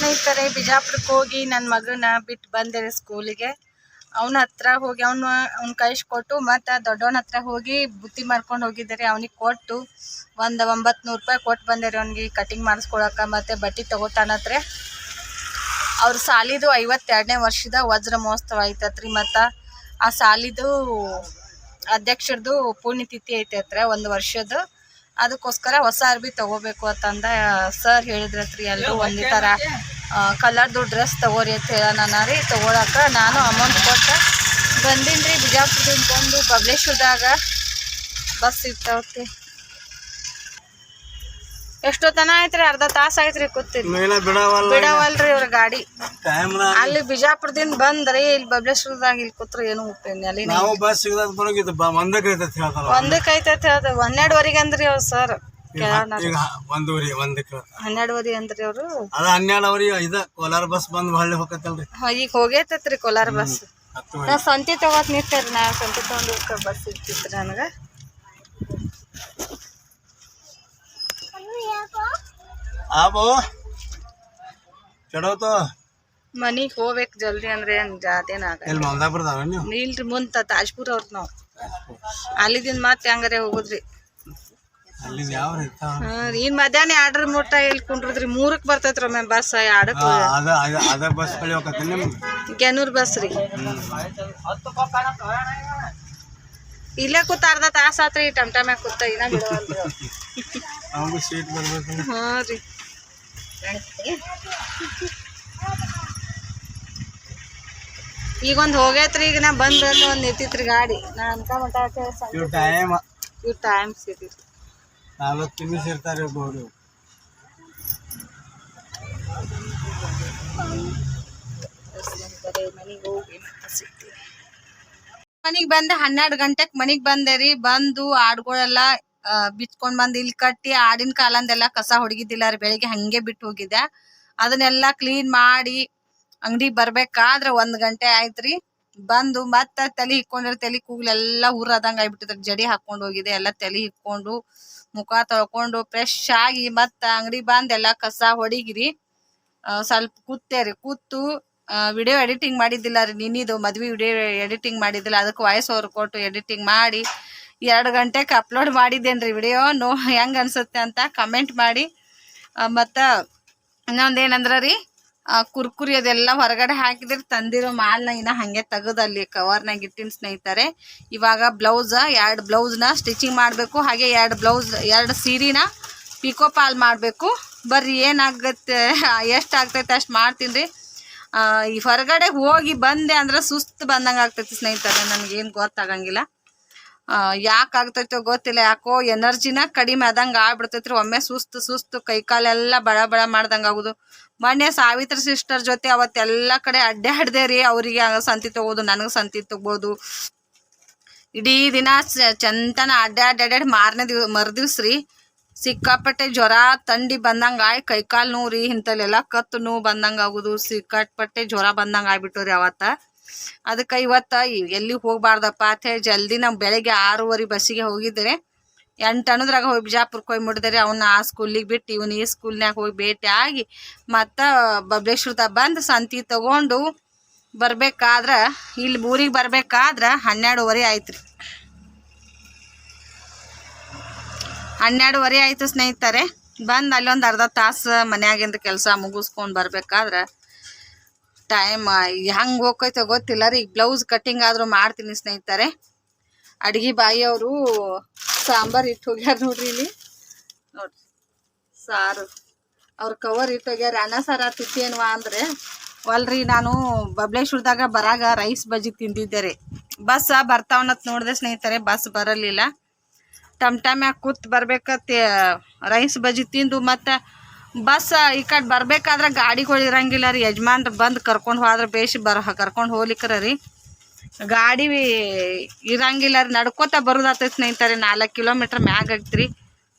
ಸ್ನೇಹಿತರೆ, ಬಿಜಾಪುರಕ್ಕೆ ಹೋಗಿ ನನ್ನ ಮಗನ ಬಿಟ್ಟು ಬಂದೆ ಸ್ಕೂಲಿಗೆ. ಅವನ ಹತ್ರ ಹೋಗಿ ಅವ್ನ ಕೈಸ್ ಕೊಟ್ಟು ಮತ್ತು ದೊಡ್ಡವನ ಹತ್ರ ಹೋಗಿ ಬುತ್ತಿ ಮಾಡ್ಕೊಂಡು ಹೋಗಿದ್ದಾರೆ. ಅವನಿಗೆ ಕೊಟ್ಟು ಒಂದು 900 ರೂಪಾಯಿ ಕೊಟ್ಟು ಬಂದೇರಿ ಅವ್ನಿಗೆ ಕಟಿಂಗ್ ಮಾಡಿಸ್ಕೊಳಕ್ಕೆ. ಮತ್ತು ಬಟ್ಟೆ ತೊಗೋತಾನತ್ರೆ. ಅವ್ರ ಸಾಲಿದು 52ನೇ ವರ್ಷದ ವಜ್ರ ಮಹೋತ್ಸವ ಐತತ್ರಿ. ಮತ್ತು ಆ ಸಾಲಿದು ಅಧ್ಯಕ್ಷರದು ಪುಣ್ಯತಿಥಿ ಐತೈತ್ರಿ 1 ವರ್ಷದ್ದು. ಅದಕ್ಕೋಸ್ಕರ ಹೊಸ ಅರ್ಬಿ ತೊಗೋಬೇಕು ಅಂತಂದ ಸರ್ ಹೇಳಿದ್ರತ್ರಿ. ಎಲ್ಲರೂ ಒಂದೇ ಥರ ಕಲರ್ದು ಡ್ರೆಸ್ ತೊಗೋರಿ ಅಂತ ಹೇಳೋಣ ರೀ. ತೊಗೊಳಕ್ಕೆ ನಾನು ಅಮೌಂಟ್ ಕೊಟ್ಟು ಬಂದೀನಿ ರೀ. ಬಿಜಾಪುರದಿಂದ ಬಂದು ಬಬಲೇಶ್ವರದಾಗ ಬಸ್ ಇರ್ತಾವತ್ತಿ. ಎಷ್ಟೊತ್ತನ ಆಯ್ತ್ರಿ? ಅರ್ಧ ತಾಸು ಆಯ್ತ್ರಿ ಕೂತೀರಿ. ಬಿಡವಲ್ರಿ ಅವ್ರ ಗಾಡಿ. ಅಲ್ಲಿ ಬಿಜಾಪುರದಿಂದ ಬಂದ್ರಿ ಇಲ್ಲಿ ಬಬಲೇಶ್ವರದಾಗ ಇಲ್ಲಿ ಕೂತ್ರು ಏನು ಉಪೇನಿ ಅಲ್ಲಿ ಒಂದಕ್ಕೆ ಐತೈತಿ ಹೇಳ್ದ. 12ವರೆಗೆ ಅಂದ್ರಿ ಅವ್ರು ಸರ್. 12ವರೆ ಅಂದ್ರಿ ಅವ್ರು. ಕೋಲಾರ ಬಸ್ ಬಂದ್ ಹೋಗತ್ತಲ್ರಿ. ಈಗ ಹೋಗೇತೈತ್ರಿ ಕೋಲಾರ ಬಸ್. ನಾ ಸಂತಿ ತಗೋತ್ ನಿಂತೇರಿ. ನಾ ಸಂತಿ ತಗೊಂಡು ಬಸ್ ಇರ್ತಿತ್ರಿ ನನಗೆ. ಮನಿಗ್ ಹೋಗ್ಬೇಕು ಜಲ್ದಿ ಅಂದ್ರೆ ಇಲ್ರಿ. ಮುಂದ ತಾಜ್ಪುರ ಅವ್ರ ನಾವ್ ಅಲ್ಲಿದಿಂದ ಮತ್ತೆ ಹಂಗಾರೆ ಹೋಗುದ್ರಿ. ಇನ್ ಮಧ್ಯಾಹ್ನ 2 ಮೂಟ ಇಲ್ಲಿ ಕುಂಡ್ರದ್ರಿ. 3ಕ್ಕೆ ಬರ್ತೈತ್ರಿ ಒಮ್ಮೆ ಬಸ್. 2ಕ್ಕೆ ಗೆನೂರ್ ಬಸ್ ರೀ. ಇಲ್ಲೇ ಕೂತ ಅರ್ಧ ತಾಸ ಆತ್ರಿ. ಟಮ್ಟಮ್ಯಾಗ ಕೂತ ಇನ್ನ ಬಿಡವಲ್ರಿ. ಹಾ ರೀ. ಈಗೊಂದು ಹೋಗೈತ್ರಿ. ಈಗ ನಾ ಬಂದ್ ಒಂದ್ ನಿಂತಿತ್ರಿ ಗಾಡಿ. ನಾ ಅನ್ಕೊಂಬಿಟ್ಟ ಇವ್ ಟೈಮ್ ಸಿರಿ 40 ನಿಮಿಷ ಇರ್ತಾರೆ. ಮನಿಗ್ ಬಂದೆ 12 ಗಂಟೆಕ್ ಮನಿಗ್ ಬಂದೆ ರೀ. ಬಂದು ಆಡ್ಗಳೆಲ್ಲ ಬಿಚ್ಕೊಂಡ್ ಬಂದು ಇಲ್ಲಿ ಕಟ್ಟಿ ಆಡಿನ ಕಾಲಂದೆಲ್ಲ ಕಸ ಹೊಡಗಿದ್ದಿಲ್ಲ ರೀ. ಬೆಳಿಗ್ಗೆ ಹಂಗೆ ಬಿಟ್ಟು ಹೋಗಿದ್ದೆ. ಅದನ್ನೆಲ್ಲ ಕ್ಲೀನ್ ಮಾಡಿ ಅಂಗಡಿಗೆ ಬರ್ಬೇಕಾದ್ರೆ 1 ಗಂಟೆ ಆಯ್ತ್ರಿ. ಬಂದು ಮತ್ತೆ ತಲೆ ಹಿಕ್ಕೊಂಡಿರ ತಲೆ ಕೂಗ್ಲೆಲ್ಲ ಊರದಂಗ ಆಗ್ಬಿಟ್ಟಿದ್ರಿ. ಜಡಿ ಹಾಕೊಂಡು ಹೋಗಿದೆ. ಎಲ್ಲ ತಲೆ ಹಿಕ್ಕೊಂಡು ಮುಖ ತೊಳ್ಕೊಂಡು ಫ್ರೆಶ್ ಆಗಿ ಮತ್ತೆ ಅಂಗಡಿ ಬಂದ್ ಎಲ್ಲ ಕಸ ಹೊಡಿಗಿರಿ. ಸ್ವಲ್ಪ ಕೂತೇರಿ. ಕೂತು ವಿಡಿಯೋ ಎಡಿಟಿಂಗ್ ಮಾಡಿದ್ದಿಲ್ಲ ರೀ. ನಿನ್ನಿದು ಮದ್ವಿ ವಿಡಿಯೋ ಎಡಿಟಿಂಗ್ ಮಾಡಿದ್ದಿಲ್ಲ. ಅದಕ್ಕೆ ವಾಯ್ಸ್ ಓವರ್ ಕೊಟ್ಟು ಎಡಿಟಿಂಗ್ ಮಾಡಿ 2 ಗಂಟೆಗೆ ಅಪ್ಲೋಡ್ ಮಾಡಿದ್ದೇನ್ರಿ ವಿಡಿಯೋ. ಹೆಂಗ್ ಅನ್ಸುತ್ತೆ ಅಂತ ಕಮೆಂಟ್ ಮಾಡಿ. ಮತ್ತು ಇನ್ನೊಂದೇನಂದ್ರ ರೀ, ಕುರ್ಕುರಿ ಅದೆಲ್ಲ ಹೊರಗಡೆ ಹಾಕಿದ್ರೆ ತಂದಿರೋ ಮಾಲ್ನ ಇನ್ನ ಹಂಗೆ ತೆಗೆದಲ್ಲಿ ಕವರ್ನಾಗ ಇಟ್ಟಿನ ಸ್ನೇಹಿತರೆ. ಇವಾಗ ಬ್ಲೌಸ್ 2 ಬ್ಲೌಸ್ನ ಸ್ಟಿಚಿಂಗ್ ಮಾಡಬೇಕು. ಹಾಗೆ 2 ಸೀರೆನ ಪಿಕೋ ಪಾಲ್ ಮಾಡಬೇಕು. ಬರ್ರಿ ಏನಾಗತ್ತೆ, ಎಷ್ಟು ಆಗ್ತೈತೆ ಅಷ್ಟು ಮಾಡ್ತೀನಿ ರೀ. ಈ ಹೊರಗಡೆ ಹೋಗಿ ಬಂದೆ ಅಂದ್ರೆ ಸುಸ್ತು ಬಂದಂಗೆ ಆಗ್ತೈತಿ ಸ್ನೇಹಿತರೆ. ನನಗೇನು ಗೊತ್ತಾಗಂಗಿಲ್ಲ. ಯಾಕೆ ಆಗ್ತೈತೋ ಗೊತ್ತಿಲ್ಲ. ಯಾಕೋ ಎನರ್ಜಿನ ಕಡಿಮೆ ಆದಂಗೆ ಆಗ್ಬಿಡ್ತೈತ್ರಿ. ಒಮ್ಮೆ ಸುಸ್ತು ಕೈಕಾಲೆಲ್ಲ ಬಡ ಮಾಡ್ದಂಗೆ ಆಗೋದು. ಮೊನ್ನೆ ಸಾವಿತ್ರಿ ಸಿಸ್ಟರ್ ಜೊತೆ ಅವತ್ತೆಲ್ಲ ಕಡೆ ಅಡ್ಡಾಡ್ದೆ ರೀ. ಅವರಿಗೆ ಸಂತಿ ತಗೋದು, ನನಗೆ ಸಂತಿ ತಗೋದು. ಇಡೀ ದಿನ ಚಂತನ ಅಡ್ಡಾಡಿ ಮರ್ದಿವ್ಸ ರೀ ಸಿಕ್ಕಾಪಟ್ಟೆ ಜ್ವರ ಥಂಡಿ ಬಂದಂಗೆ ಆಯ್ ಕೈಕಾಲು ನೋವು ರೀ. ಇಂಥಲ್ಲೆಲ್ಲ ಕತ್ತು ನೋವು ಬಂದಂಗೆ ಆಗೋದು. ಸಿಕ್ಕಾಪಟ್ಟೆ ಜ್ವರ ಬಂದಂಗೆ ಆಗ್ಬಿಟ್ಟು ರೀ ಅವತ್ತ. ಅದಕ್ಕೆ ಇವತ್ತು ಎಲ್ಲಿ ಹೋಗ್ಬಾರ್ದಪ್ಪ ಅಂತ ಹೇಳಿ ಜಲ್ದಿ ನಾವು ಬೆಳಗ್ಗೆ 6:30 ಬಸ್ಸಿಗೆ ಹೋಗಿದ್ರೆ 8 ಅನ್ನೋದ್ರಾಗ ಹೋಗಿ ಬಿಜಾಪುರಕ್ಕೆ ಹೋಗಿ ಮುಟ್ಟಿದ್ರೆ ಅವನ್ನ ಆ ಸ್ಕೂಲಿಗೆ ಬಿಟ್ಟು ಇವನು ಈ ಸ್ಕೂಲ್ನಾಗ ಹೋಗಿ ಭೇಟಿ ಆಗಿ ಮತ್ತು ಬಬಲೇಶ್ವರದ ಬಂದು ಸಂತಿ ತಗೊಂಡು ಬರ್ಬೇಕಾದ್ರೆ ಇಲ್ಲಿ ಊರಿಗೆ ಬರ್ಬೇಕಾದ್ರೆ 12:30 ಆಯ್ತು ರೀ. 12:30 ಆಯಿತು ಸ್ನೇಹಿತರೆ. ಬಂದು ಅಲ್ಲೊಂದು ಅರ್ಧ ತಾಸು ಮನ್ಯಾಗಿಂದ ಕೆಲಸ ಮುಗಿಸ್ಕೊಂಡು ಬರ್ಬೇಕಾದ್ರೆ ಟೈಮ್ ಹೆಂಗೆ ಹೋಗ್ತೈತೋ ಗೊತ್ತಿಲ್ಲ ರೀ. ಈಗ ಬ್ಲೌಸ್ ಕಟ್ಟಿಂಗ್ ಆದರೂ ಮಾಡ್ತೀನಿ ಸ್ನೇಹಿತರೆ. ಅಡ್ಗೆ ಬಾಯಿಯವರು ಸಾಂಬಾರು ಇಟ್ಟು ಹೋಗ್ಯಾರ ನೋಡ್ರಿ. ಇಲ್ಲಿ ನೋಡ್ರಿ ಸಾರು ಅವ್ರ ಕವರ್ ಇಟ್ಟು ಹೋಗ್ಯಾರ. ಅನ್ನ ಸಾರು ತಿತ್ತೇನ್ವಾ ಅಂದರೆ ಅಲ್ರಿ. ನಾನು ಬಬಲೇಶ್ವರದಾಗ ಬರಾಗ ರೈಸ್ ಬಜ್ಜಿ ತಿಂದಿದ್ದೆ ರೀ. ಬಸ್ ಬರ್ತಾವನ್ನತ್ ನೋಡಿದೆ ಸ್ನೇಹಿತರೆ. ಬಸ್ ಬರಲಿಲ್ಲ. ಟಮ್ಯಾಗ ಕೂತ್ ಬರ್ಬೇಕತ್ತೆ ರೈಸ್ ಬಜ್ಜಿ ತಿಂದು. ಮತ್ತು ಬಸ್ ಈ ಕಡೆ ಬರ್ಬೇಕಾದ್ರೆ ಗಾಡಿಗಳು ಇರಂಗಿಲ್ಲ ರೀ. ಯಜಮಾನ್ರು ಬಂದು ಕರ್ಕೊಂಡು ಹೋದ್ರೆ ಬೇಷ್ ಕರ್ಕೊಂಡು ಹೋಗ್ಲಿಕ್ಕರ ರೀ. ಗಾಡಿ ಇರಂಗಿಲ್ಲ ರೀ. ನಡ್ಕೋತ ಬರೋದಾತೈತಿ ಸ್ನೇಹಿತರೆ. 4 ಕಿಲೋಮೀಟ್ರ್ ಮ್ಯಾಗ ಆಗ್ತೀರಿ.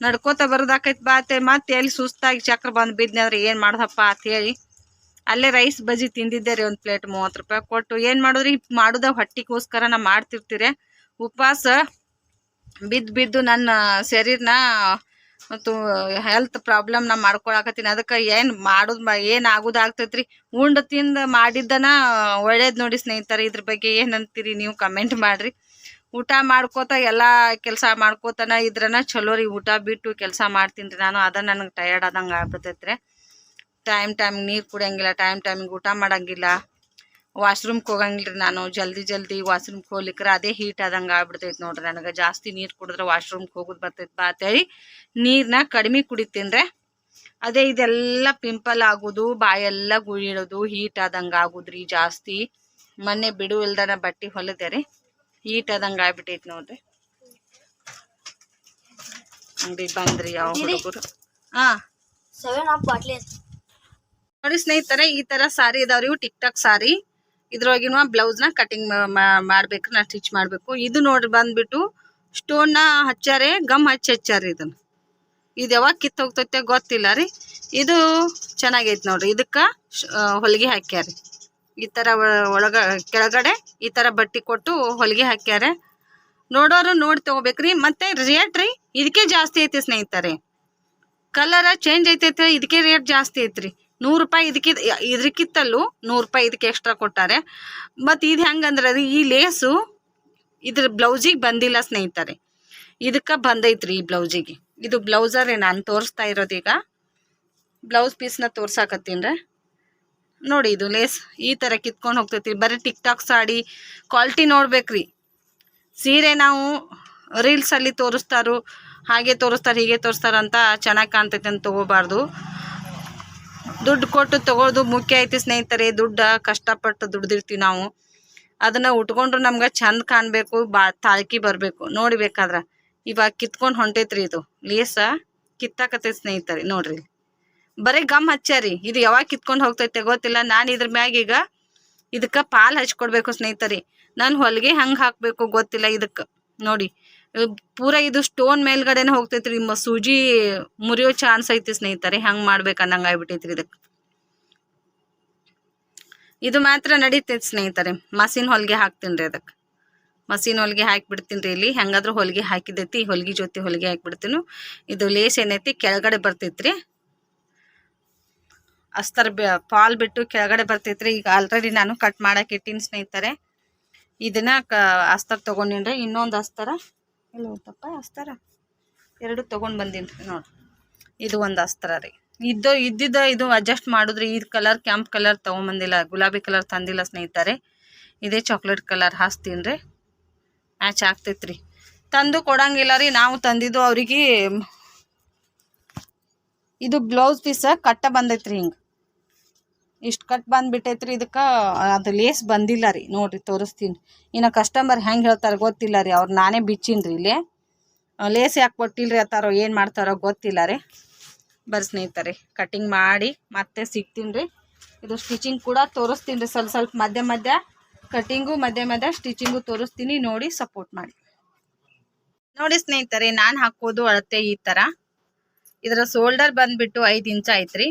ನಡ್ಕೋತ ಬರೋದಾಕೈತಿ ಬಾತೆ. ಮತ್ತೆ ಎಲ್ಲಿ ಸುಸ್ತಾಗಿ ಚಕ್ರ ಬಂದು ಬಿದ್ನಿ ಅಂದ್ರೆ ಏನು ಮಾಡೋದಪ್ಪ ಅಂತ ಹೇಳಿ ಅಲ್ಲೇ ರೈಸ್ ಬಜ್ಜಿ ತಿಂದಿದ್ದೆ ರೀ. 1 ಪ್ಲೇಟ್ 30 ರೂಪಾಯಿ ಕೊಟ್ಟು. ಏನು ಮಾಡೋದ್ರಿ, ಮಾಡೋದ ಹೊಟ್ಟಿಗೋಸ್ಕರ ನಾ ಮಾಡ್ತಿರ್ತೀರಿ. ಉಪವಾಸ ಬಿದ್ದು ನನ್ನ ಶರೀರನ ಮತ್ತು ಹೆಲ್ತ್ ಪ್ರಾಬ್ಲಮ್ ನಾ ಮಾಡ್ಕೊಳಕತ್ತೀನಿ. ಅದಕ್ಕೆ ಏನು ಆಗೋದಾಗ್ತೈತ್ರಿ. ಉಂಡು ತಿಂದು ಮಾಡಿದ್ದನ ಒಳ್ಳೇದು ನೋಡಿ ಸ್ನೇಹಿತರೆ. ಇದ್ರ ಬಗ್ಗೆ ಏನಂತೀರಿ ನೀವು ಕಮೆಂಟ್ ಮಾಡ್ರಿ. ಊಟ ಮಾಡ್ಕೋತ ಎಲ್ಲ ಕೆಲಸ ಮಾಡ್ಕೋತನ ಇದ್ರನ ಚಲೋ ರೀ. ಊಟ ಬಿಟ್ಟು ಕೆಲಸ ಮಾಡ್ತೀನಿ ರೀ ನಾನು. ಅದ ನನಗೆ ಟಯರ್ಡ್ ಆದಂಗೆ ಆಗ್ಬಿಡ್ತೈತ್ರಿ. ಟೈಮ್ ನೀರು ಕುಡಿಯಂಗಿಲ್ಲ, ಟೈಮಿಗೆ ಊಟ ಮಾಡಂಗಿಲ್ಲ, ವಾಶ್ರೂಮ್ಗೆ ಹೋಗಂಗಿಲ್ಲ ರೀ ನಾನು. ಜಲ್ದಿ ವಾಶ್ರೂಮ್ಗೆ ಹೋಗ್ಲಿಕ್ರೆ ಅದೇ ಹೀಟ್ ಆದಂಗೆ ಆಗ್ಬಿಡ್ತೈತೆ ನೋಡ್ರಿ. ನನಗೆ ಜಾಸ್ತಿ ನೀರು ಕುಡಿದ್ರೆ ವಾಶ್ರೂಮ್ಗೆ ಹೋಗೋದು ಬರ್ತೈತೆ ಬಾ ಅಂತೇಳಿ ನೀರನ್ನ ಕಡಿಮೆ ಕುಡಿತೀನಿ ರೀ. ಅದೇ ಇದೆಲ್ಲ ಪಿಂಪಲ್ ಆಗೋದು, ಬಾಯೆಲ್ಲ ಗುಳಿಡೋದು, ಹೀಟ್ ಆದಂಗೆ ಆಗೋದ್ರಿ ಜಾಸ್ತಿ. ಮೊನ್ನೆ ಬಿಡು ಇಲ್ದನ ಬಟ್ಟೆ ಹೊಲದೆ ರೀ, ಹೀಟ್ ಆದಂಗೆ ಆಗ್ಬಿಟ್ಟೈತೆ ನೋಡ್ರಿ. ಅಂಗಡಿ ಬಂದ್ರಿ ಯಾವ ಹುಡುಗರು. ನೋಡಿ ಸ್ನೇಹಿತರೆ, ಈ ತರ ಸಾರಿ ಇದಾವ್ರಿ. ಇವು ಟಿಕ್ ಟಾಕ್ ಸಾರಿ. ಇದ್ರೊಳಗಿನ ಬ್ಲೌಸ್ ನ ಕಟಿಂಗ್ ಮಾಡ್ಬೇಕು, ನಾ ಸ್ಟಿಚ್ ಮಾಡ್ಬೇಕು. ಇದು ನೋಡ್ರಿ ಬಂದ್ಬಿಟ್ಟು ಸ್ಟೋನ್ ನ ಹಚ್ಚಾರೆ, ಗಮ್ ಹಚ್ಚಾರಿ. ಇದು ಯಾವಾಗ ಕಿತ್ತು ಹೋಗ್ತೈತೆ ಗೊತ್ತಿಲ್ಲ ರೀ. ಇದು ಚೆನ್ನಾಗೈತೆ ನೋಡ್ರಿ. ಇದಕ್ಕ ಹೊಲಿಗೆ ಹಾಕ್ಯಾರಿ. ಈ ತರ ಕೆಳಗಡೆ ಈ ತರ ಬಟ್ಟಿ ಕೊಟ್ಟು ಹೊಲಿಗೆ ಹಾಕ್ಯಾರೆ. ನೋಡೋರು ನೋಡಿ ತಗೋಬೇಕ್ರಿ. ಮತ್ತೆ ರೇಟ್ ರೀ ಇದಕ್ಕೆ ಜಾಸ್ತಿ ಐತಿ ಸ್ನೇಹಿತರೆ. ಕಲರ್ ಚೇಂಜ್ ಐತೈತೆ, ಇದಕ್ಕೆ ರೇಟ್ ಜಾಸ್ತಿ ಐತ್ರಿ. 100 ರೂಪಾಯಿ ಇದಕ್ಕಿತ್ತಲ್ಲೂ 100 ರೂಪಾಯಿ ಇದಕ್ಕೆ ಎಕ್ಸ್ಟ್ರಾ ಕೊಟ್ಟಾರೆ. ಮತ್ತು ಇದು ಹೆಂಗಂದ್ರೆ ರೀ, ಈ ಲೇಸು ಇದ್ರ ಬ್ಲೌಸಿಗೆ ಬಂದಿಲ್ಲ ಸ್ನೇಹಿತರೆ. ಇದಕ್ಕೆ ಬಂದೈತ್ರಿ ಈ ಬ್ಲೌಸಿಗೆ. ಇದು ಬ್ಲೌಸರೇ ನಾನು ತೋರಿಸ್ತಾ ಇರೋದೀಗ. ಬ್ಲೌಸ್ ಪೀಸ್ನ ತೋರ್ಸಾಕತ್ತೀನಿ ರೀ. ನೋಡಿ, ಇದು ಲೇಸ್ ಈ ಥರ ಕಿತ್ಕೊಂಡು ಹೋಗ್ತೈತಿ. ಬರೀ ಟಿಕ್ ಟಾಕ್ ಸಾಡಿ ಕ್ವಾಲಿಟಿ ನೋಡ್ಬೇಕ್ರಿ. ಸೀರೆ ನಾವು ರೀಲ್ಸಲ್ಲಿ ತೋರಿಸ್ತಾರೋ, ಹಾಗೆ ತೋರಿಸ್ತಾರೆ ಹೀಗೆ ತೋರಿಸ್ತಾರೆ ಅಂತ ಚೆನ್ನಾಗಿ ಕಾಣ್ತೈತೆ ಅಂತ ತೊಗೋಬಾರ್ದು. ದುಡ್ಡು ಕೊಟ್ಟು ತೊಗೊಳೋದು ಮುಖ್ಯ ಐತಿ ಸ್ನೇಹಿತರೆ. ದುಡ್ಡು ಕಷ್ಟಪಟ್ಟು ದುಡ್ದಿರ್ತೀವಿ ನಾವು. ಅದನ್ನು ಉಟ್ಕೊಂಡ್ರು ನಮ್ಗೆ ಚಂದ ಕಾಣಬೇಕು, ತಾಳ್ಕಿ ಬರಬೇಕು. ನೋಡಿಬೇಕಾದ್ರೆ ಇವಾಗ ಕಿತ್ಕೊಂಡು ಹೊಂಟೈತ್ರಿ. ಇದು ಲೇಸ ಕಿತ್ತಾಕತೈತಿ ಸ್ನೇಹಿತರೆ. ನೋಡ್ರಿ, ಬರೀ ಗಮ್ ಹಚ್ಚಾರಿ. ಇದು ಯಾವಾಗ ಕಿತ್ಕೊಂಡು ಹೋಗ್ತೈತೆ ಗೊತ್ತಿಲ್ಲ. ನಾನು ಇದ್ರ ಮ್ಯಾಗ ಈಗ ಇದಕ್ಕೆ ಪಾಲ್ ಹಚ್ಕೊಡ್ಬೇಕು ಸ್ನೇಹಿತರೆ. ನಾನು ಹೊಲಿಗೆ ಹಂಗೆ ಹಾಕಬೇಕು ಗೊತ್ತಿಲ್ಲ. ಇದಕ್ಕೆ ನೋಡಿ ಪೂರ ಇದು ಸ್ಟೋನ್ ಮೇಲ್ಗಡೆನೆ ಹೋಗ್ತೈತ್ರಿ. ಸೂಜಿ ಮುರಿಯೋ ಚಾನ್ಸ್ ಐತಿ ಸ್ನೇಹಿತರೆ. ಹಂಗೆ ಮಾಡ್ಬೇಕು ಅನ್ನಂಗೆ ಆಗ್ಬಿಟ್ಟೈತ್ರಿ. ಇದಕ್ಕೆ ಇದು ಮಾತ್ರ ನಡೀತೈತಿ ಸ್ನೇಹಿತರೆ. ಮಷಿನ್ ಹೊಲಿಗೆ ಹಾಕ್ತೀನಿ ರೀ. ಅದಕ್ಕೆ ಮಷಿನ್ ಹೊಲಿಗೆ ಹಾಕಿಬಿಡ್ತೀನಿ ರೀ. ಇಲ್ಲಿ ಹೆಂಗಾದ್ರೂ ಹೊಲಿಗೆ ಹಾಕಿದೈತಿ, ಹೊಲಿಗೆ ಜೊತೆ ಹೊಲಿಗೆ ಹಾಕಿಬಿಡ್ತೀನಿ. ಇದು ಲೇಸ್ ಏನೈತಿ ಕೆಳಗಡೆ ಬರ್ತೈತ್ರಿ. ಅಸ್ತರ ಪಾಲ್ ಬಿಟ್ಟು ಕೆಳಗಡೆ ಬರ್ತೈತ್ರಿ. ಈಗ ಆಲ್ರೆಡಿ ನಾನು ಕಟ್ ಮಾಡಕ್ಕೆ ಇಟ್ಟಿನಿ ಸ್ನೇಹಿತರೆ. ಇದನ್ನ ಅಸ್ತರ ತೊಗೊಂಡಿನ್ರಿ. ಇನ್ನೊಂದು ಅಸ್ತರ ಎಲ್ಲ ಹೋಗ್ತಪ್ಪ, ಅಸ್ತರ 2 ತೊಗೊಂಡು ಬಂದೀನಿ ರೀ. ನೋಡ್ರಿ, ಇದು ಒಂದು ಅಸ್ತರ ರೀ. ಇದ್ದಿದ್ದ ಇದು ಅಡ್ಜಸ್ಟ್ ಮಾಡಿದ್ರಿ. ಇದು ಕಲರ್ ಕೆಂಪು ಕಲರ್ ತೊಗೊಂಬಂದಿಲ್ಲ, ಗುಲಾಬಿ ಕಲರ್ ತಂದಿಲ್ಲ ಸ್ನೇಹಿತರೆ. ಇದೇ ಚಾಕ್ಲೇಟ್ ಕಲರ್ ಹಾಸ್ತೀನಿ ರೀ. ಮ್ಯಾಚ್ ಆಗ್ತೈತ್ರಿ. ತಂದು ಕೊಡಂಗಿಲ್ಲ ರೀ, ನಾವು ತಂದಿದ್ದು ಅವ್ರಿಗೆ. ಇದು ಬ್ಲೌಸ್ ಪೀಸ ಕಟ್ಟ ಬಂದೈತ್ರಿ. ಹಿಂಗೆ ಇಷ್ಟು ಕಟ್ ಬಂದುಬಿಟ್ಟೈತ್ರಿ. ಇದಕ್ಕೆ ಅದು ಲೇಸ್ ಬಂದಿಲ್ಲ ರೀ. ನೋಡಿರಿ ತೋರಿಸ್ತೀನಿ. ಇನ್ನು ಕಸ್ಟಮರ್ ಹೆಂಗೆ ಹೇಳ್ತಾರೆ ಗೊತ್ತಿಲ್ಲ ರೀ. ಅವ್ರು ನಾನೇ ಬಿಚ್ಚಿನಿ ರೀ. ಇಲ್ಲಿ ಲೇಸ್ ಯಾಕೆ ಕೊಟ್ಟಿಲ್ಲ ರೀ ಅತ್ತಾರೋ ಏನು ಮಾಡ್ತಾರೋ ಗೊತ್ತಿಲ್ಲ ರೀ. ಬರ್ರಿ ಸ್ನೇಹಿತರೆ, ಕಟಿಂಗ್ ಮಾಡಿ ಮತ್ತೆ ಸಿಗ್ತೀನಿ ರೀ. ಇದು ಸ್ಟಿಚಿಂಗ್ ಕೂಡ ತೋರಿಸ್ತೀನಿ ರೀ. ಸ್ವಲ್ಪ ಮಧ್ಯ ಕಟಿಂಗು ಮಧ್ಯ ಸ್ಟಿಚಿಂಗು ತೋರಿಸ್ತೀನಿ. ನೋಡಿ ಸಪೋರ್ಟ್ ಮಾಡಿ. ನೋಡಿ ಸ್ನೇಹಿತರೆ, ನಾನು ಹಾಕೋದು ಅಳತೆ ಈ ಥರ. ಇದರ ಶೋಲ್ಡರ್ ಬಂದುಬಿಟ್ಟು 5 ಇಂಚ್ ಐತ್ರಿ.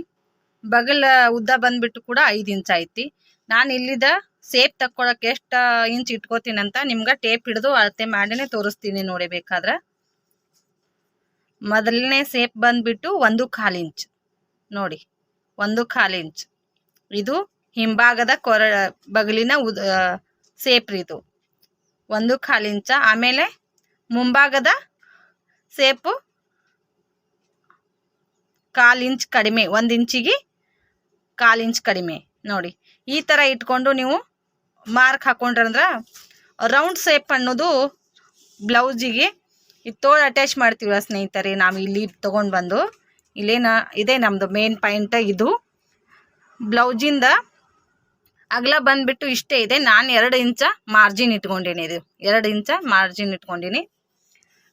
ಬಗಲ್ ಉದ್ದ ಬಂದುಬಿಟ್ಟು ಕೂಡ 5 ಇಂಚ್ ಐತಿ. ನಾನು ಇಲ್ಲಿದ ಸೇಪ್ ತಕ್ಕೊಳಕ್ಕೆ ಎಷ್ಟು ಇಂಚ್ ಇಟ್ಕೋತೀನಿ ಅಂತ ನಿಮ್ಗೆ ಟೇಪ್ ಹಿಡಿದು ಅಳತೆ ಮಾಡಿನೇ ತೋರಿಸ್ತೀನಿ. ನೋಡಿ ಬೇಕಾದ್ರೆ ಮೊದಲನೇ ಸೇಪ್ ಬಂದುಬಿಟ್ಟು 1/4 ಇಂಚ್. ನೋಡಿ, 1/4 ಇಂಚ್. ಇದು ಹಿಂಭಾಗದ ಬಗಲಿನ ಸೇಪ್ ರೀ. ಇದು 1/4 ಇಂಚ. ಆಮೇಲೆ ಮುಂಭಾಗದ ಸೇಪು 1/4 ಇಂಚ್ ಕಡಿಮೆ, 1 ಇಂಚಿಗೆ 1/4 ಇಂಚ್ ಕಡಿಮೆ. ನೋಡಿ, ಈ ಥರ ಇಟ್ಕೊಂಡು ನೀವು ಮಾರ್ಕ್ ಹಾಕೊಂಡ್ರಂದ್ರೆ ರೌಂಡ್ ಸೇಪ್ ಅನ್ನೋದು ಬ್ಲೌಸಿಗೆ ಇದು ತೋಳು ಅಟ್ಯಾಚ್ ಮಾಡ್ತೀವಿ ಸ್ನೇಹಿತರೆ. ನಾವು ಇಲ್ಲಿ ತೊಗೊಂಡು ಬಂದು ಇದೇ ನಮ್ಮದು ಮೇನ್ ಪಾಯಿಂಟ್. ಇದು ಬ್ಲೌಸಿಂದ ಅಗಲ ಬಂದುಬಿಟ್ಟು ಇಷ್ಟೇ ಇದೆ. ನಾನು 2 ಇಂಚ ಮಾರ್ಜಿನ್ ಇಟ್ಕೊಂಡೀನಿ. ಇದು 2 ಇಂಚ ಮಾರ್ಜಿನ್ ಇಟ್ಕೊಂಡೀನಿ.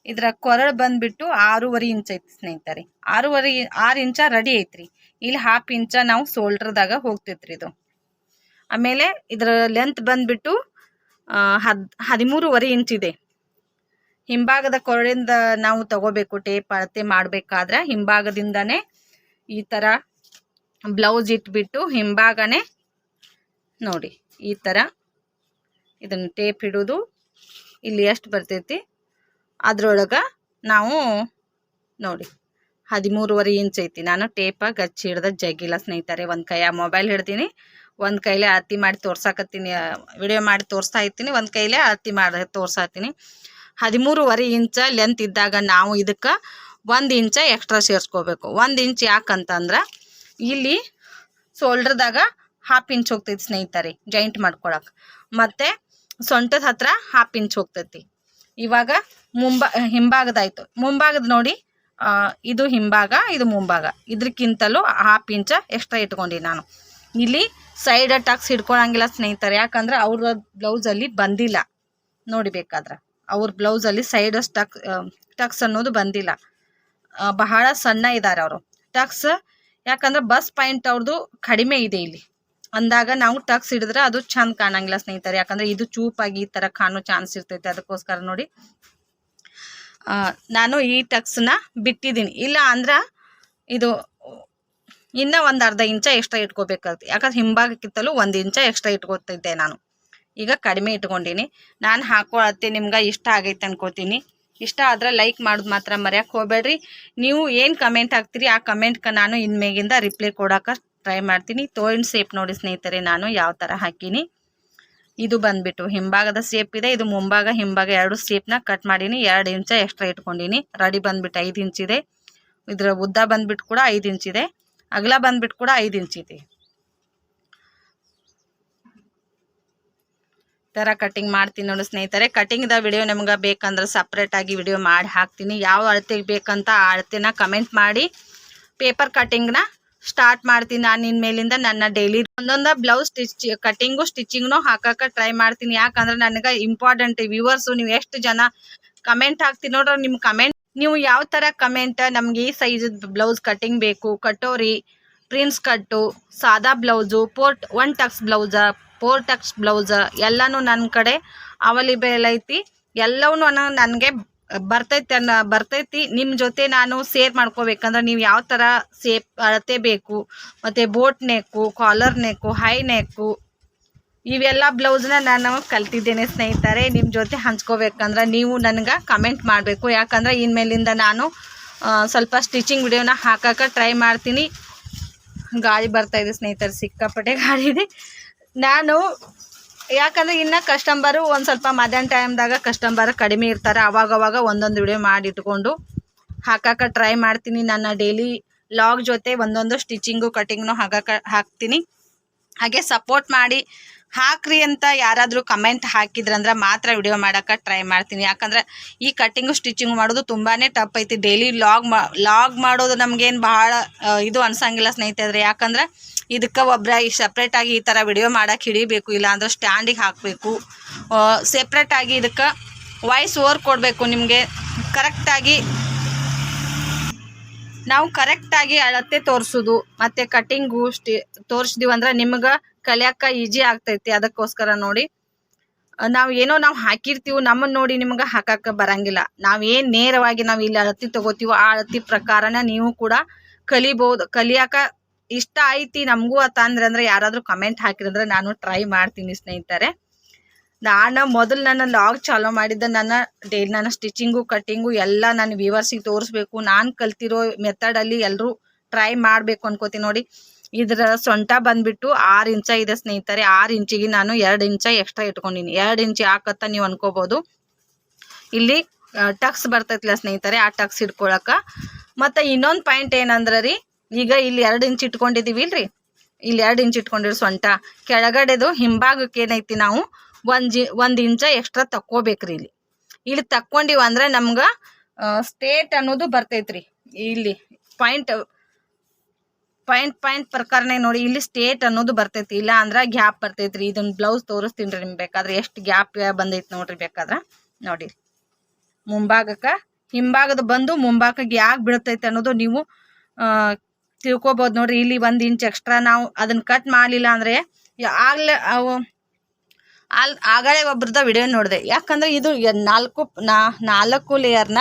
ಇದರ ಕೊರಳು ಬಂದುಬಿಟ್ಟು 6.5 ಇಂಚ್ ಐತಿ ಸ್ನೇಹಿತರೆ. 6 ಇಂಚ ರೆಡಿ ಐತ್ರಿ. ಇಲ್ಲಿ 1/2 ಇಂಚ ನಾವು ಶೋಲ್ಡ್ರದಾಗ ಹೋಗ್ತೈತ್ರಿ ಇದು. ಆಮೇಲೆ ಇದರ ಲೆಂತ್ ಬಂದುಬಿಟ್ಟು 13.5 ಇಂಚ್ ಇದೆ. ಹಿಂಭಾಗದ ಕೊರಳಿಂದ ನಾವು ತಗೋಬೇಕು. ಟೇಪ್ ಅಳತೆ ಮಾಡಬೇಕಾದ್ರೆ ಹಿಂಭಾಗದಿಂದನೇ ಈ ಥರ ಬ್ಲೌಸ್ ಇಟ್ಬಿಟ್ಟು ಹಿಂಭಾಗನೇ ನೋಡಿ ಈ ಥರ ಇದನ್ನು ಟೇಪ್ ಇಡೋದು. ಇಲ್ಲಿ ಎಷ್ಟು ಬರ್ತೈತಿ ಅದ್ರೊಳಗೆ ನಾವು ನೋಡಿ 13.5 ಇಂಚ್ ಐತಿ. ನಾನು ಟೇಪ ಗಚ್ಚಿ ಹಿಡ್ದ ಜಗ್ಗಿಲ್ಲ ಸ್ನೇಹಿತರೆ. ಒಂದು ಕೈಯ ಮೊಬೈಲ್ ಹಿಡ್ತೀನಿ, ಒಂದು ಕೈಲೇ ಅಳತಿ ಮಾಡಿ ತೋರ್ಸಾಕತ್ತೀನಿ, ವಿಡಿಯೋ ಮಾಡಿ ತೋರಿಸ್ತಾ ಇರ್ತೀನಿ, ಒಂದು ಕೈಲೇ ಅಳತಿ ಮಾಡಿ ತೋರ್ಸಾತೀನಿ. 13.5 ಇಂಚ ಲೆಂತ್ ಇದ್ದಾಗ ನಾವು ಇದಕ್ಕೆ 1 ಇಂಚ ಎಕ್ಸ್ಟ್ರಾ ಸೇರಿಸ್ಕೋಬೇಕು. 1 ಇಂಚ್ ಯಾಕಂತಂದ್ರೆ ಇಲ್ಲಿ ಶೋಲ್ಡರ್ದಾಗ 1/2 ಇಂಚ್ ಹೋಗ್ತೈತಿ ಸ್ನೇಹಿತರೆ ಜಾಯಿಂಟ್ ಮಾಡ್ಕೊಳಕ್ಕೆ, ಮತ್ತು ಸೊಂಟದ ಹತ್ರ 1/2 ಇಂಚ್ ಹೋಗ್ತೈತಿ. ಇವಾಗ ಹಿಂಭಾಗದಾಯ್ತು. ಮುಂಭಾಗದ ನೋಡಿ, ಇದು ಹಿಂಭಾಗ, ಇದು ಮುಂಭಾಗ, ಇದ್ರಕ್ಕಿಂತಲೂ 1/2 ಇಂಚ ಎಕ್ಸ್ಟ್ರಾ ಇಟ್ಕೊಂಡು ನಾನು ಇಲ್ಲಿ ಸೈಡ್ ಟಕ್ಸ್ ಹಿಡ್ಕೊಳಂಗಿಲ್ಲ ಸ್ನೇಹಿತರೆ. ಯಾಕಂದ್ರೆ ಅವ್ರ ಬ್ಲೌಸಲ್ಲಿ ಬಂದಿಲ್ಲ ನೋಡಿ, ಬೇಕಾದ್ರೆ ಅವ್ರ ಬ್ಲೌಸಲ್ಲಿ ಸೈಡ್ ಟಕ್ಸ್ ಅನ್ನೋದು ಬಂದಿಲ್ಲ, ಬಹಳ ಸಣ್ಣ ಇದ್ದಾರೆ ಅವರು ಟಕ್ಸ್. ಯಾಕಂದ್ರೆ ಬಸ್ ಪಾಯಿಂಟ್ ಅವ್ರದ್ದು ಕಡಿಮೆ ಇದೆ ಇಲ್ಲಿ ಅಂದಾಗ ನಾವು ಟಕ್ಸ್ ಹಿಡಿದ್ರೆ ಅದು ಚಂದ ಕಾಣಂಗಿಲ್ಲ ಸ್ನೇಹಿತರೆ. ಯಾಕಂದ್ರೆ ಇದು ಚೂಪಾಗಿ ಈ ಥರ ಕಾಣೋ ಚಾನ್ಸ್ ಇರ್ತೈತೆ. ಅದಕ್ಕೋಸ್ಕರ ನೋಡಿ ನಾನು ಈ ಟಕ್ಸ್ನ ಬಿಟ್ಟಿದ್ದೀನಿ. ಇಲ್ಲ ಅಂದ್ರೆ ಇದು ಇನ್ನೂ 1/2 ಇಂಚ ಎಕ್ಸ್ಟ್ರಾ ಇಟ್ಕೋಬೇಕಾಗುತ್ತೆ. ಯಾಕಂದ್ರೆ ಹಿಂಭಾಗಕ್ಕಿಂತಲೂ 1 ಇಂಚ ಎಕ್ಸ್ಟ್ರಾ ಇಟ್ಕೊತಿದ್ದೆ ನಾನು. ಈಗ ಕಡಿಮೆ ಇಟ್ಕೊಂಡಿನಿ. ನಾನು ಹಾಕೊಳ್ಳತ್ತೆ ನಿಮ್ಗೆ ಇಷ್ಟ ಆಗೈತೆ ಅನ್ಕೋತೀನಿ. ಇಷ್ಟ ಆದ್ರೆ ಲೈಕ್ ಮಾಡೋದು ಮಾತ್ರ ಮರೆಯೋಕೆ ಹೋಗ್ಬೇಡ್ರಿ. ನೀವು ಏನು ಕಮೆಂಟ್ ಹಾಕ್ತೀರಿ ಆ ಕಮೆಂಟ್ಗೆ ನಾನು ಇನ್ಮೇಗಿಂದ ರಿಪ್ಲೈ ಕೊಡೋಕೆ ಟ್ರೈ ಮಾಡ್ತೀನಿ. ತೋಳಿನ ಸೇಪ್ ನೋಡಿ ಸ್ನೇಹಿತರೆ ನಾನು ಯಾವ ಥರ ಹಾಕೀನಿ. ಇದು ಬಂದ್ಬಿಟ್ಟು ಹಿಂಭಾಗದ ಸೇಪ್ ಇದೆ, ಇದು ಮುಂಭಾಗ ಹಿಂಭಾಗ 2 ಸೇಪ್ನ ಕಟ್ ಮಾಡೀನಿ. 2 ಇಂಚ ಎಕ್ಸ್ಟ್ರಾ ಇಟ್ಕೊಂಡಿನಿ. ರೆಡಿ ಬಂದ್ಬಿಟ್ಟು 5 ಇಂಚ್ ಇದೆ. ಇದರ ಉದ್ದ ಬಂದ್ಬಿಟ್ಟು ಕೂಡ 5 ಇಂಚ್ ಇದೆ. ಅಗಲ ಬಂದ್ಬಿಟ್ಟು ಕೂಡ 5 ಇಂಚ್ ಇದೆ. ಥರ ಕಟಿಂಗ್ ಮಾಡ್ತೀನಿ ನೋಡಿ ಸ್ನೇಹಿತರೆ. ಕಟಿಂಗ್ದ ವಿಡಿಯೋ ನಿಮ್ಗೆ ಬೇಕಂದ್ರೆ ಸಪ್ರೇಟಾಗಿ ವಿಡಿಯೋ ಮಾಡಿ ಹಾಕ್ತೀನಿ. ಯಾವ ಅಳತೆಗೆ ಬೇಕಂತ ಆ ಅಳತೆನ ಕಮೆಂಟ್ ಮಾಡಿ ಪೇಪರ್ ಕಟಿಂಗ್ನ ಸ್ಟಾರ್ಟ್ ಮಾಡ್ತೀನಿ ನಾನು ಇನ್ಮೇಲಿಂದ. ನನ್ನ ಡೈಲಿ ಒಂದೊಂದು ಬ್ಲೌಸ್ ಕಟಿಂಗು ಸ್ಟಿಚಿಂಗ್ನು ಹಾಕಕ್ಕೆ ಟ್ರೈ ಮಾಡ್ತೀನಿ. ಯಾಕಂದ್ರೆ ನನಗೆ ಇಂಪಾರ್ಟೆಂಟ್ ವ್ಯೂವರ್ಸು ನೀವು ಎಷ್ಟು ಜನ ಕಮೆಂಟ್ ಹಾಕ್ತೀನಿ ನೋಡ್ರಿ. ನಿಮ್ಮ ಕಮೆಂಟ್ ನೀವು ಯಾವ ಥರ ಕಮೆಂಟ್, ನಮ್ಗೆ ಈ ಸೈಜ್ ಬ್ಲೌಸ್ ಕಟಿಂಗ್ ಬೇಕು, ಕಟೋರಿ, ಪ್ರಿನ್ಸ್ ಕಟ್ಟು, ಸಾದಾ blouse, 1 Tux blouse, 4 Tux blouse ಎಲ್ಲನೂ ನನ್ನ ಕಡೆ ಅವೈಲೇಬಲ್ ಐತಿ. ಎಲ್ಲವೂ ನನಗೆ ಬರ್ತೈತಿ. ನಿಮ್ಮ ಜೊತೆ ನಾನು ಶೇರ್ ಮಾಡ್ಕೋಬೇಕಂದ್ರೆ ನೀವು ಯಾವ ಥರ ಸೇಪ್ ಅಳತೆ ಬೇಕು, ಮತ್ತು boat neck, collar neck, high neck ಇವೆಲ್ಲ ಬ್ಲೌಸ್ನ ನಾನು ಕಲ್ತಿದ್ದೇನೆ ಸ್ನೇಹಿತರೆ. ನಿಮ್ಮ ಜೊತೆ ಹಂಚ್ಕೋಬೇಕಂದ್ರೆ ನೀವು ನನಗೆ ಕಮೆಂಟ್ ಮಾಡಬೇಕು. ಯಾಕಂದ್ರೆ ಇನ್ಮೇಲಿಂದ ನಾನು ಸ್ವಲ್ಪ ಸ್ಟಿಚಿಂಗ್ ವಿಡಿಯೋನ ಹಾಕಕ್ಕೆ ಟ್ರೈ ಮಾಡ್ತೀನಿ. ಗಾಳಿ ಬರ್ತಾಯಿದೆ ಸ್ನೇಹಿತರೆ, ಸಿಕ್ಕಾಪಟ್ಟೆ ಗಾಳಿ ಇದೆ. ನಾನು ಯಾಕಂದರೆ ಇನ್ನು ಕಸ್ಟಮರು ಒಂದು ಸ್ವಲ್ಪ ಮಧ್ಯಾಹ್ನ ಟೈಮ್ದಾಗ ಕಸ್ಟಮರ್ ಕಡಿಮೆ ಇರ್ತಾರೆ. ಅವಾಗವಾಗ ಒಂದೊಂದು ವಿಡಿಯೋ ಮಾಡಿಟ್ಕೊಂಡು ಹಾಕಕ್ಕೆ ಟ್ರೈ ಮಾಡ್ತೀನಿ. ನನ್ನ ಡೈಲಿ ಲಾಗ್ ಜೊತೆ ಒಂದೊಂದು ಸ್ಟಿಚಿಂಗು ಕಟಿಂಗ್ನು ಹಾಕ್ತೀನಿ. ಹಾಗೆ ಸಪೋರ್ಟ್ ಮಾಡಿ ಹಾಕ್ರಿ ಅಂತ ಯಾರಾದರೂ ಕಮೆಂಟ್ ಹಾಕಿದ್ರಂದ್ರೆ ಮಾತ್ರ ವಿಡಿಯೋ ಮಾಡೋಕ್ಕೆ ಟ್ರೈ ಮಾಡ್ತೀನಿ. ಯಾಕಂದರೆ ಈ ಕಟ್ಟಿಂಗು ಸ್ಟಿಚಿಂಗ್ ಮಾಡೋದು ತುಂಬಾ ಟಫ್ ಐತಿ. ಡೈಲಿ ಲಾಗ್ ಮಾಡೋದು ನಮಗೇನು ಭಾಳ ಇದು ಅನ್ಸಂಗಿಲ್ಲ ಸ್ನೇಹಿತರೆ. ಯಾಕಂದ್ರೆ ಇದಕ್ಕೆ ಒಬ್ಬರ ಸಪ್ರೇಟಾಗಿ ಈ ಥರ ವಿಡಿಯೋ ಮಾಡೋಕ್ಕೆ ಹಿಡಿಬೇಕು, ಇಲ್ಲಾಂದ್ರೆ ಸ್ಟ್ಯಾಂಡಿಗೆ ಹಾಕಬೇಕು. ಸೆಪ್ರೇಟಾಗಿ ಇದಕ್ಕೆ ವಾಯ್ಸ್ ಓವರ್ ಕೊಡಬೇಕು. ನಿಮಗೆ ನಾವು ಕರೆಕ್ಟಾಗಿ ಅಳತೆ ತೋರಿಸೋದು ಮತ್ತು ಕಟ್ಟಿಂಗು ತೋರಿಸಿದೀವಿ ಅಂದ್ರೆ ನಿಮ್ಗೆ ಕಲಿಯೋಕ್ಕೆ ಈಜಿ ಆಗ್ತೈತಿ. ಅದಕ್ಕೋಸ್ಕರ ನೋಡಿ ನಾವು ಹಾಕಿರ್ತೀವಿ, ನಮ್ಮನ್ನು ನೋಡಿ ನಿಮ್ಗೆ ಹಾಕಕ್ಕೆ ಬರಂಗಿಲ್ಲ. ನಾವೇನು ನೇರವಾಗಿ ನಾವು ಇಲ್ಲಿ ಅಳತೆ ತೊಗೋತೀವೋ ಆ ಅಳತೆ ಪ್ರಕಾರನ ನೀವು ಕೂಡ ಕಲಿಬೋದು. ಕಲಿಯೋಕೆ ಇಷ್ಟ ಐತಿ ನಮಗೂ ಅಂದ್ರೆ ಯಾರಾದರೂ ಕಮೆಂಟ್ ಹಾಕಿರಂದ್ರೆ ನಾನು ಟ್ರೈ ಮಾಡ್ತೀನಿ ಸ್ನೇಹಿತರೆ. ನಾನು ಮೊದಲು ನನ್ನ ಲಾಗ್ ಚಾಲೋ ಮಾಡಿದ್ದೆ ನನ್ನ ಸ್ಟಿಚಿಂಗು ಕಟ್ಟಿಂಗು ಎಲ್ಲ ನನ್ನ ವ್ಯೂವರ್ಸಿಗೆ ತೋರಿಸ್ಬೇಕು. ನಾನು ಕಲ್ತಿರೋ ಮೆಥಡಲ್ಲಿ ಎಲ್ಲರೂ ಟ್ರೈ ಮಾಡಬೇಕು ಅನ್ಕೋತೀನಿ. ನೋಡಿ ಇದರ ಸೊಂಟ ಬಂದ್ಬಿಟ್ಟು 6 ಇಂಚ ಇದೆ ಸ್ನೇಹಿತರೆ. 6 ಇಂಚಿಗೆ ನಾನು 2 ಇಂಚ ಎಕ್ಸ್ಟ್ರಾ ಇಟ್ಕೊಂಡಿನಿ. 2 ಇಂಚ್ ಯಾಕತ್ತ ನೀವು ಅನ್ಕೋಬೋದು. ಇಲ್ಲಿ ಟಕ್ಸ್ ಬರ್ತೈತಿಲ್ಲ ಸ್ನೇಹಿತರೆ, ಆ ಟಕ್ಸ್ ಇಟ್ಕೊಳಕ್ಕೆ. ಮತ್ತು ಇನ್ನೊಂದು ಪಾಯಿಂಟ್ ಏನಂದ್ರೆ ರೀ, ಈಗ ಇಲ್ಲಿ 2 ಇಂಚ್ ಇಟ್ಕೊಂಡಿದ್ದೀವಿ ಇಲ್ರಿ, ಇಲ್ಲಿ 2 ಇಂಚ್ ಇಟ್ಕೊಂಡಿರೋ ಸೊಂಟ ಕೆಳಗಡೆದು ಹಿಂಭಾಗಕ್ಕೆ ಏನೈತಿ ನಾವು 1 ಇಂಚ ಎಕ್ಸ್ಟ್ರಾ ತಕ್ಕೋಬೇಕ್ರಿ. ಇಲ್ಲಿ ತಕ್ಕೊಂಡಿವ ಅಂದ್ರೆ ನಮ್ಗೆ ಸ್ಟೇಟ್ ಅನ್ನೋದು ಬರ್ತೈತ್ರಿ. ಇಲ್ಲಿ ಪಾಯಿಂಟ್ ಪ್ರಕಾರನೇ ನೋಡಿ ಇಲ್ಲಿ ಸ್ಟೇಟ್ ಅನ್ನೋದು ಬರ್ತೈತಿ. ಇಲ್ಲ ಅಂದ್ರೆ ಗ್ಯಾಪ್ ಬರ್ತೈತ್ರಿ. ಇದನ್ನ ಬ್ಲೌಸ್ ತೋರಿಸ್ತೀನಿ ರೀ ನಿಮ್ಗೆ ಬೇಕಾದ್ರೆ ಎಷ್ಟು ಗ್ಯಾಪ್ ಬಂದೈತಿ ನೋಡ್ರಿ. ಬೇಕಾದ್ರೆ ನೋಡಿ ಮುಂಭಾಗಕ್ಕೆ ಹಿಂಭಾಗದ ಬಂದು ಮುಂಭಾಗಕ್ಕೆ ಯಾಕೆ ಬೀಳ್ತೈತೆ ಅನ್ನೋದು ನೀವು ತಿಳ್ಕೊಬೋದು ನೋಡ್ರಿ. ಇಲ್ಲಿ 1 ಇಂಚ್ ಎಕ್ಸ್ಟ್ರಾ ನಾವು ಅದನ್ನ ಕಟ್ ಮಾಡಲಿಲ್ಲ ಅಂದ್ರೆ ಆಗಲೇ ಒಬ್ರದ ವಿಡಿಯೋ ನೋಡಿದೆ. ಯಾಕಂದ್ರೆ ಇದು 4 ಲೇಯರ್ನ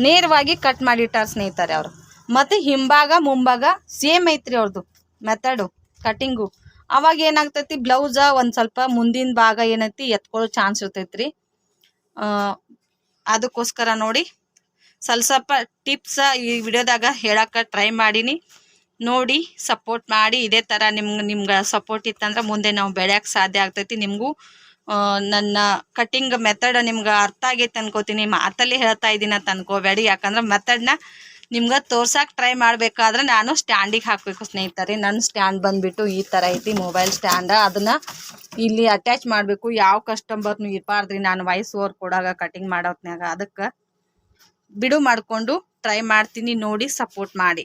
ನೇರವಾಗಿ ಕಟ್ ಮಾಡಿಟ್ಟಾರ ಸ್ನೇಹಿತರೆ ಅವರು. ಮತ್ತು ಹಿಂಭಾಗ ಮುಂಭಾಗ ಸೇಮ್ ಐತ್ರಿ ಅವ್ರದ್ದು ಮೆಥಡು ಕಟ್ಟಿಂಗು. ಅವಾಗ ಏನಾಗ್ತೈತಿ, ಬ್ಲೌಸ ಒಂದು ಸ್ವಲ್ಪ ಮುಂದಿನ ಭಾಗ ಏನೈತಿ ಎತ್ಕೊಳ್ಳೋ ಚಾನ್ಸ್ ಇರ್ತೈತ್ರಿ. ಅದಕ್ಕೋಸ್ಕರ ನೋಡಿ ಸ್ವಲ್ಪ ಟಿಪ್ಸ್ ಈ ವಿಡಿಯೋದಾಗ ಹೇಳಕ್ಕೆ ಟ್ರೈ ಮಾಡೀನಿ. ನೋಡಿ ಸಪೋರ್ಟ್ ಮಾಡಿ. ಇದೇ ಥರ ನಿಮ್ಗೆ ಸಪೋರ್ಟ್ ಇತ್ತಂದ್ರೆ ಮುಂದೆ ನಾವು ಬೆಳೆಯೋಕ್ಕೆ ಸಾಧ್ಯ ಆಗ್ತೈತಿ. ನಿಮಗೂ ನನ್ನ ಕಟಿಂಗ್ ಮೆಥಡ್ ನಿಮ್ಗೆ ಅರ್ಥ ಆಗೈತೆ ಅನ್ಕೋತೀನಿ. ಮಾತಲ್ಲಿ ಹೇಳ್ತಾ ಇದ್ದೀನಿ ಅಂತ ಅನ್ಕೋಬೇಡಿ. ಯಾಕಂದ್ರೆ ಮೆಥಡ್ನ ನಿಮ್ಗೆ ತೋರ್ಸಕ್ಕೆ ಟ್ರೈ ಮಾಡಬೇಕಾದ್ರೆ ನಾನು ಸ್ಟ್ಯಾಂಡಿಗೆ ಹಾಕಬೇಕು ಸ್ನೇಹಿತರೆ. ನನ್ನ ಸ್ಟ್ಯಾಂಡ್ ಬಂದುಬಿಟ್ಟು ಈ ಥರ ಐತಿ, ಮೊಬೈಲ್ ಸ್ಟ್ಯಾಂಡ. ಅದನ್ನು ಇಲ್ಲಿ ಅಟ್ಯಾಚ್ ಮಾಡಬೇಕು. ಯಾವ ಕಸ್ಟಮರ್ನು ಇರಬಾರ್ದ್ರಿ ನಾನು ವಾಯ್ಸ್ ಓವರ್ ಕೊಡಾಗ ಕಟಿಂಗ್ ಮಾಡೋತ್ನಾಗ. ಅದಕ್ಕೆ ಬಿಡು ಮಾಡಿಕೊಂಡು ಟ್ರೈ ಮಾಡ್ತೀನಿ. ನೋಡಿ ಸಪೋರ್ಟ್ ಮಾಡಿ.